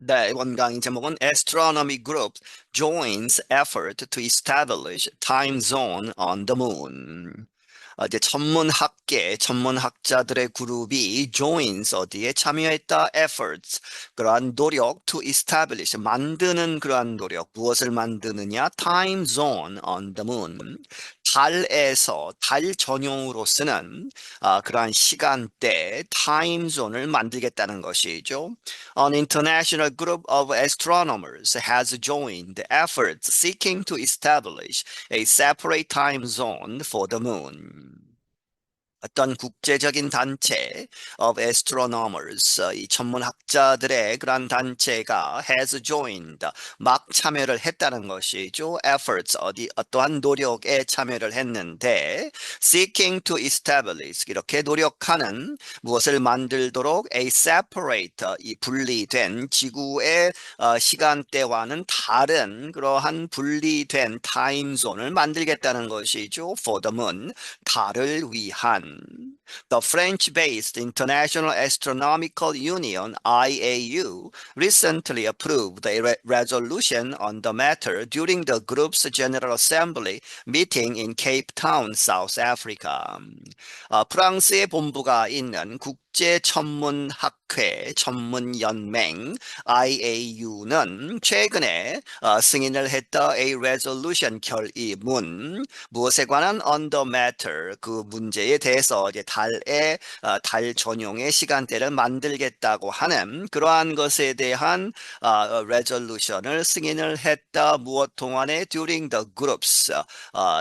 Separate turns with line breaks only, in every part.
네, 이번 강의 제목은 Astronomy Group joins effort to establish time zone on the moon. 이제 천문학자들의 그룹이 joins 어디에 참여했다 efforts 그러한 노력 to establish 만드는 그러한 노력 무엇을 만드느냐 time zone on the moon 달에서 달 전용으로 쓰는 그러한 시간대 time zone을 만들겠다는 것이죠. An international group of astronomers has joined efforts seeking to establish a separate time zone for the moon. 어떤 국제적인 단체 of astronomers, 이 천문학자들의 그런 단체가 has joined, 막 참여를 했다는 것이죠. efforts, 어떠한 노력에 참여를 했는데 seeking to establish, 이렇게 노력하는 무엇을 만들도록 a separate, 이 분리된 지구의 시간대와는 다른 그러한 분리된 타임존을 만들겠다는 것이죠. for the moon, 달을 위한. The French-based International Astronomical Union (IAU) recently approved a resolution on the matter during the group's General Assembly meeting in Cape Town, South Africa. 프랑스의 본부가 있는 국제천문학회 천문연맹 IAU는 최근에 승인을 했다 a resolution 결의문 무엇에 관한 on the matter 그 문제에 대해서 이제 달 전용의 시간대를 만들겠다고 하는 그러한 것에 대한 resolution을 승인을 했다 무엇 동안에 during the groups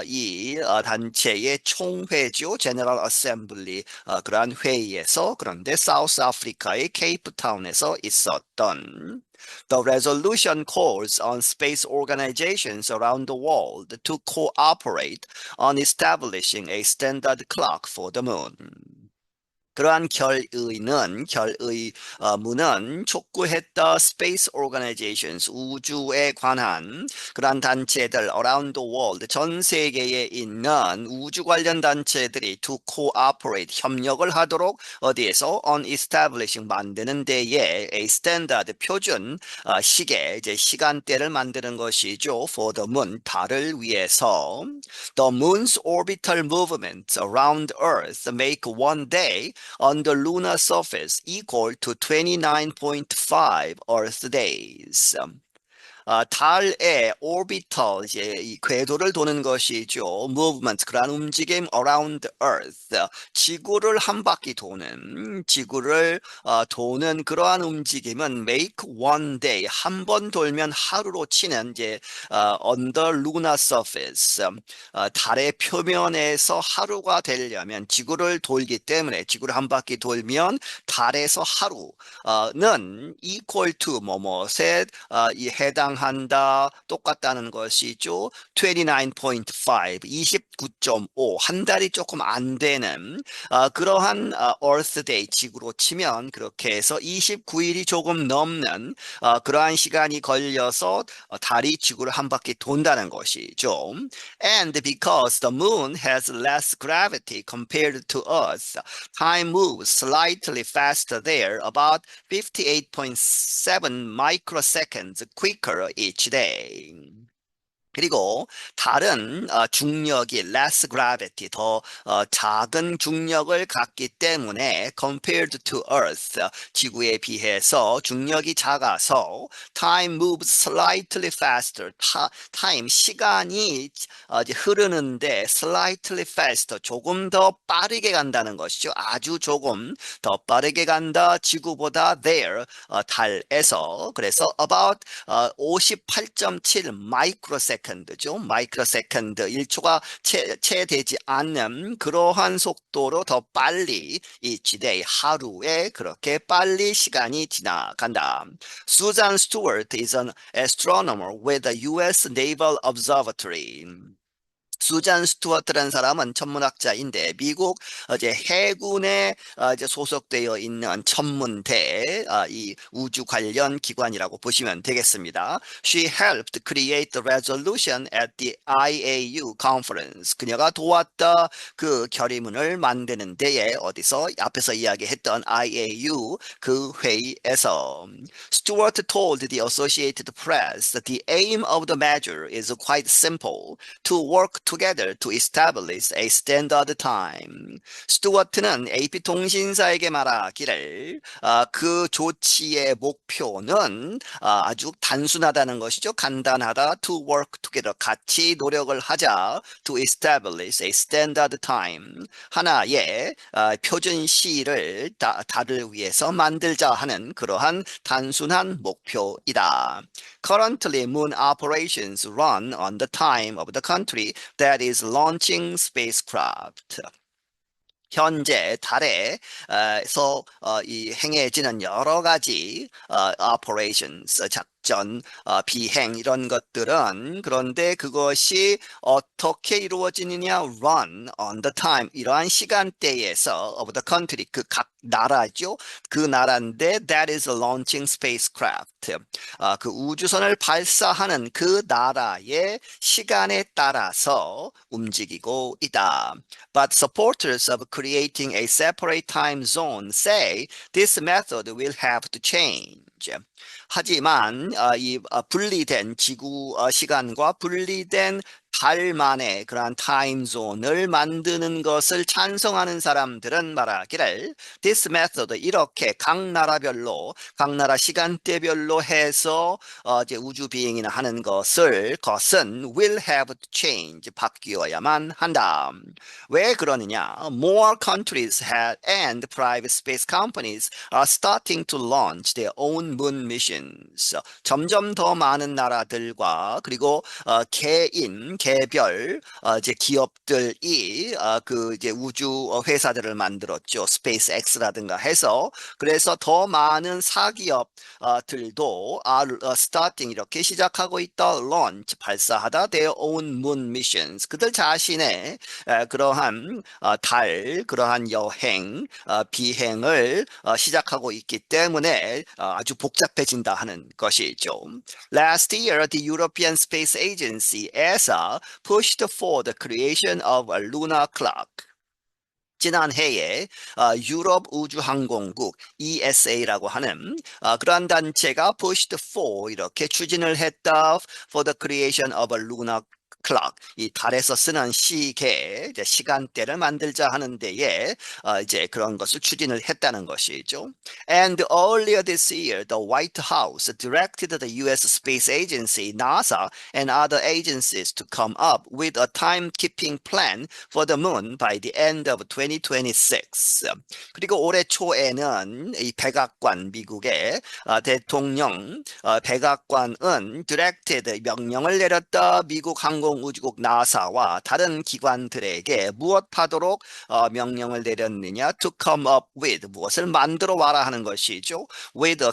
이 단체의 총회죠 General Assembly 그러한 회의에서 그런데 사우스 아프리카의 케이프타운에서 있었던 The resolution calls on space organizations around the world to cooperate on establishing a standard clock for the moon. 그러한 문은 촉구했다 Space Organizations, 우주에 관한 그러한 단체들 around the world, 전 세계에 있는 우주 관련 단체들이 to cooperate, 협력을 하도록 어디에서 on establishing, 만드는 데에 a standard, 표준 시계, 이제 시간대를 만드는 것이죠. for the moon, 달을 위해서. The moon's orbital movements around Earth make one day on the lunar surface equal to 29.5 Earth days. 달의 orbital, 이제 이 궤도를 도는 것이죠. movement, 그러한 움직임 around earth, 지구를 한 바퀴 도는 그러한 움직임은 make one day, 한 번 돌면 하루로 치는 이제 on the lunar surface, 달의 표면에서 하루가 되려면 지구를 돌기 때문에 지구를 한 바퀴 돌면 달에서 하루는 equal to 뭐뭐에 이 해당한다, 똑같다는 것이죠. 29.5, 29.5, 한 달이 조금 안 되는 그러한 Earth Day, 지구로 치면 그렇게 해서 29일이 조금 넘는 그러한 시간이 걸려서 달이 지구를 한 바퀴 돈다는 것이죠. And because the moon has less gravity compared to Earth, time moves slightly faster there, about 58.7 microseconds quicker each day. 그리고 다른 중력이 less gravity, 더 작은 중력을 갖기 때문에 compared to Earth, 지구에 비해서 중력이 작아서 time moves slightly faster, 시간이 이제 흐르는데 slightly faster, 조금 더 빠르게 간다는 것이죠. 아주 조금 더 빠르게 간다, 지구보다 there, 달에서. 그래서 about 58.7 microseconds 죠. 마이크로세컨드, 1초가 채 되지 않는 그러한 속도로 더 빨리 each day, 하루에 그렇게 빨리 시간이 지나간다. Susan Stewart is an astronomer with the U.S. Naval Observatory. 수잔 스튜어트라는 사람은 천문학자인데 미국 이제 해군에 이제 소속되어 있는 천문대 이 우주 관련 기관이라고 보시면 되겠습니다. She helped create the resolution at the IAU conference. 그녀가 도왔다 그 결의문을 만드는 데에 어디서 앞에서 이야기했던 IAU 그 회의에서 Stewart told the Associated Press that the aim of the measure is quite simple. To work together to establish a standard time. 스튜어트는 AP통신사에게 말하기를 그 조치의 목표는 아주 단순하다는 것이죠. 간단하다. To work together. 같이 노력을 하자. To establish a standard time. 하나의 표준 시를 다를 위해서 만들자 하는 그러한 단순한 목표이다. Currently, moon operations run on the time of the country that is launching spacecraft. 현재 달에서 이 행해지는 여러 가지 operations, 작전, 비행 이런 것들은 그런데 그것이 어떻게 이루어지느냐 run on the time 이러한 시간대에서 of the country 그 각 나라죠. 그 나라인데 that is launching spacecraft 그 우주선을 발사하는 그 나라의 시간에 따라서 움직이고 있다. But supporters of creating a separate time zone say this method will have to change. 하지만 이 분리된 지구 시간과 분리된 달만의 그러한 타임존을 만드는 것을 찬성하는 사람들은 말하기를 this method 이렇게 각 나라별로 각 나라 시간대별로 해서 이제 우주 비행이나 하는 것은 will have to change 바뀌어야만 한다. 왜 그러느냐? More countries and private space companies are starting to launch their own moon missions. 점점 더 많은 나라들과 그리고 개별 이제 기업들이 그 이제 우주 회사들을 만들었죠. 스페이스X라든가 해서 그래서 더 많은 사기업들도 starting 이렇게 시작하고 있다. launch 발사하다 their own moon missions. 그들 자신의 그러한 그러한 여행 비행을 시작하고 있기 때문에 아주 복잡해진다 하는 것이죠. Last year, the European Space Agency (ESA) pushed for the creation of a lunar clock. 지난해에 유럽 우주항공국 ESA라고 하는 그러한 단체가 pushed for 이렇게 추진을 했다. For the creation of a lunar clock, 이 달에서 쓰는 시계, 이제 시간대를 만들자 하는 데에 이제 그런 것을 추진을 했다는 것이죠. And earlier this year, the White House directed the U.S. Space Agency, NASA, and other agencies to come up with a timekeeping plan for the moon by the end of 2026. 그리고 올해 초에는 이 백악관, 미국의 대통령 백악관은 directed 명령을 내렸다. 미국 항공우주국 나사와 다른 기관들에게 무엇하도록 명령을 내렸느냐? To come up with 무엇을 만들어 와라 하는 것이죠. With a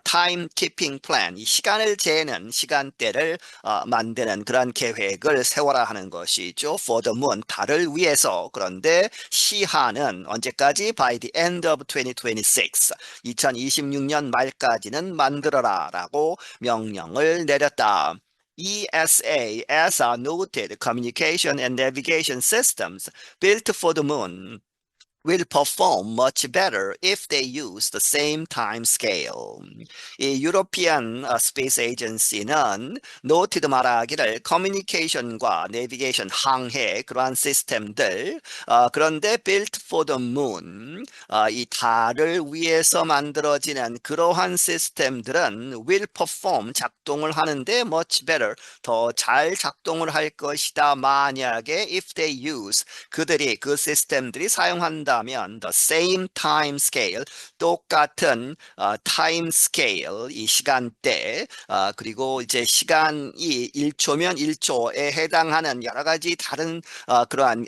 time keeping plan 이 시간을 재는 시간대를 만드는 그런 계획을 세워라 하는 것이죠. For the moon 달을 위해서 그런데 시한은 언제까지? By the end of 2026 2026년 말까지는 만들어라라고 명령을 내렸다. ESA noted communication and navigation systems built for the moon will perform much better if they use the same time scale. 이 유로피안 스페이스 에이전시는 노티드 말하기를 커뮤니케이션과 내비게이션 항해 그러한 시스템들 그런데 built for the moon 이 달을 위해서 만들어지는 그러한 시스템들은 will perform 작동을 하는데 much better 더 잘 작동을 할 것이다. 만약에 if they use 그들이 그 시스템들이 사용한다 한다면 the same time scale, 똑같은 time scale, 이 시간대, 그리고 이제 시간이 1초면 1초에 해당하는 여러 가지 다른 그러한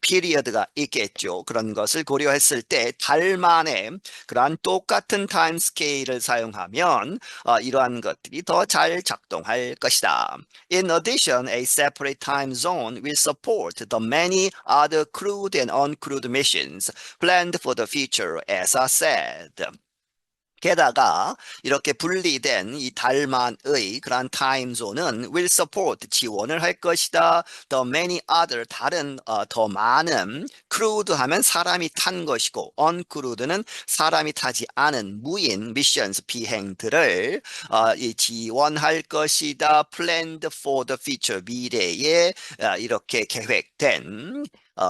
피리어드가 있겠죠. 그런 것을 고려했을 때 달만의 그러한 똑같은 타임 스케일을 사용하면 이러한 것들이 더 잘 작동할 것이다. In addition, a separate time zone will support the many other crewed and uncrewed missions planned for the future, as I said. 게다가 이렇게 분리된 이 달만의 그러한 타임존은 will support 지원을 할 것이다. The many other 다른 더 많은 crewed 하면 사람이 탄 것이고 uncrewed는 사람이 타지 않은 무인 missions 비행들을 이 지원할 것이다. Planned for the future 미래에 이렇게 계획된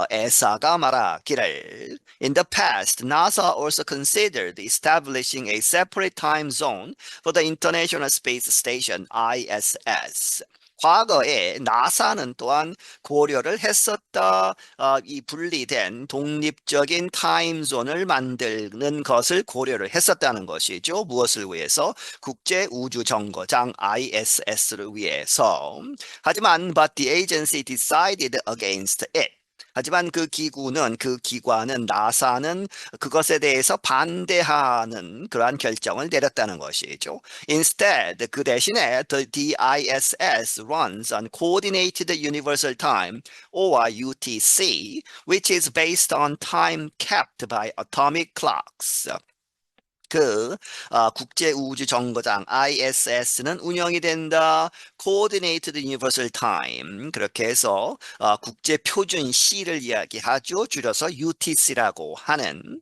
에사가 말하기를 In the past, NASA also considered establishing a separate time zone for the International Space Station ISS. 과거에 나사는 또한 고려를 했었다. 이 분리된 독립적인 타임존을 만드는 것을 고려를 했었다는 것이죠. 무엇을 위해서? 국제우주정거장 ISS를 위해서. 하지만 but the agency decided against it. 하지만 그 기관은 나사는 그것에 대해서 반대하는 그러한 결정을 내렸다는 것이죠. Instead, 그 대신에 the DISS runs on Coordinated Universal Time, or UTC, which is based on time kept by atomic clocks. 국제우주정거장 ISS는 운영이 된다. Coordinated Universal Time. 그렇게 해서 국제표준 시를 이야기하죠. 줄여서 UTC라고 하는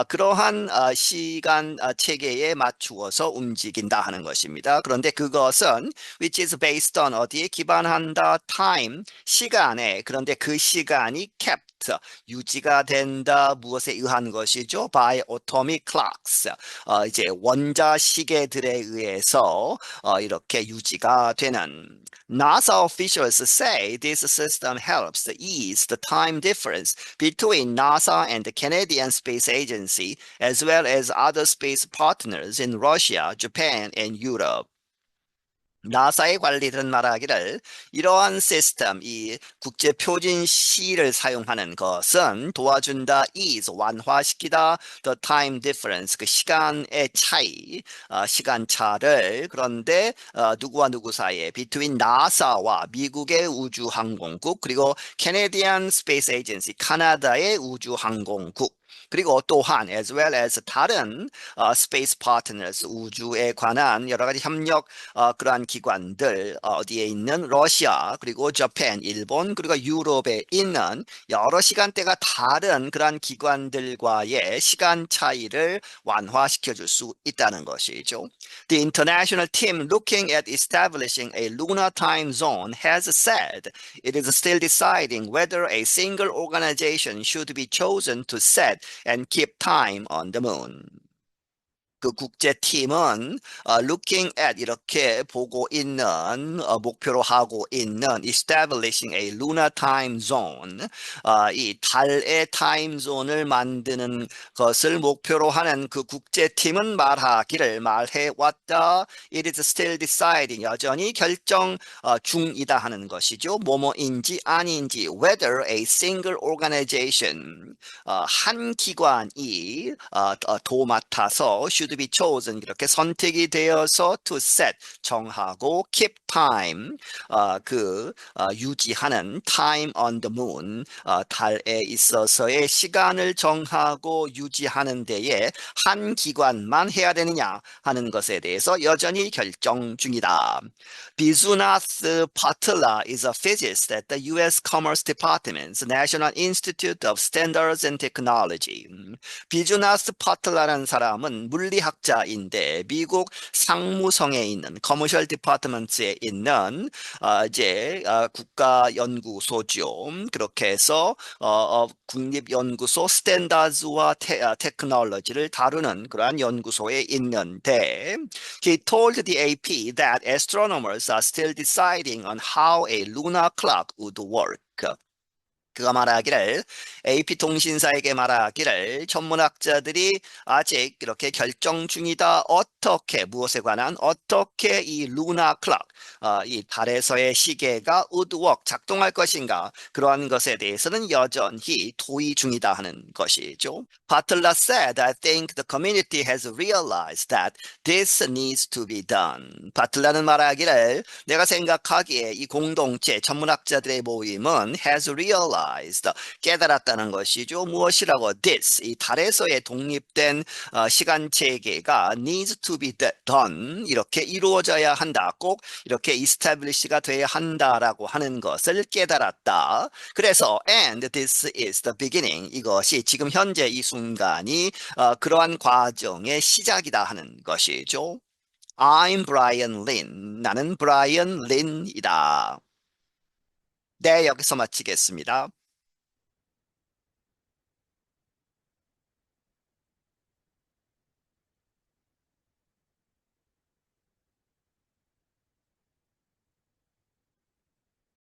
그러한 시간 체계에 맞추어서 움직인다 하는 것입니다. 그런데 그것은 which is based on 어디에 기반한다? Time, 시간에. 그런데 그 시간이 kept 유지가 된다. 무엇에 의한 것이죠? By atomic clocks. 이제 원자 시계들에 의해서 이렇게 유지가 되는. NASA officials say this system helps ease the time difference between NASA and the Canadian Space Agency, as well as other space partners in Russia, Japan, and Europe. 나사의 관리들은 말하기를 이러한 시스템, 이 국제표준시를 사용하는 것은 도와준다, is 완화시키다, the time difference, 그 시간의 차이, 시간차를. 그런데 누구와 누구 사이에 between 나사와 미국의 우주항공국 그리고 Canadian Space Agency, 카나다의 우주항공국 그리고 또한 as well as 다른 space partners 우주에 관한 여러 가지 협력 그러한 기관들 어디에 있는 러시아 그리고 자pan 일본 그리고 유럽에 있는 여러 시간대가 다른 그러한 기관들과의 시간 차이를 완화시켜 줄 수 있다는 것이죠. The international team looking at establishing a lunar time zone has said it is still deciding whether a single organization should be chosen to set and keep time on the moon. 그 국제팀은 looking at 이렇게 보고 있는 목표로 하고 있는 establishing a lunar time zone 이 달의 타임존을 만드는 것을 목표로 하는 그 국제팀은 말해왔다. It is still deciding 여전히 결정 중이다 하는 것이죠. 뭐뭐인지 아닌지 whether a single organization 한 기관이 도맡아서 should be chosen 이렇게 선택이 되어서 to set 정하고 keep time 유지하는 time on the moon 달에 있어서의 시간을 정하고 유지하는 데에 한 기관만 해야 되느냐 하는 것에 대해서 여전히 결정 중이다. Bisunath Patla is a physicist at the U.S. Commerce Department's National Institute of Standards and Technology. 비주나스 파틀라라는 사람은 물리학자인데 미국 상무성에 있는 커머셜 디파트먼트에 있는 이제 국가연구소죠. 그렇게 해서 국립연구소 스탠다드와 테크놀로지를 다루는 그러한 연구소에 있는데 He told the AP that astronomers are still deciding on how a lunar clock would work. 그가 말하기를 AP통신사에게 말하기를 천문학자들이 아직 이렇게 결정 중이다. 어떻게 무엇에 관한 어떻게 이 루나 클럭 이 달에서의 시계가 would work 작동할 것인가 그러한 것에 대해서는 여전히 토의 중이다 하는 것이죠. Butler said, I think the community has realized that this needs to be done. 바틀러는 말하기를 내가 생각하기에 이 공동체 천문학자들의 모임은 has realized 깨달았다는 것이죠. 무엇이라고 this 이 달에서의 독립된 시간 체계가 needs to be done 이렇게 이루어져야 한다. 꼭 이렇게 establish가 돼야 한다라고 하는 것을 깨달았다. 그래서 and this is the beginning 이것이 지금 현재 이 순간이 그러한 과정의 시작이다 하는 것이죠. I'm Brian Lin. 나는 브라이언 린이다. 네, 여기서 마치겠습니다.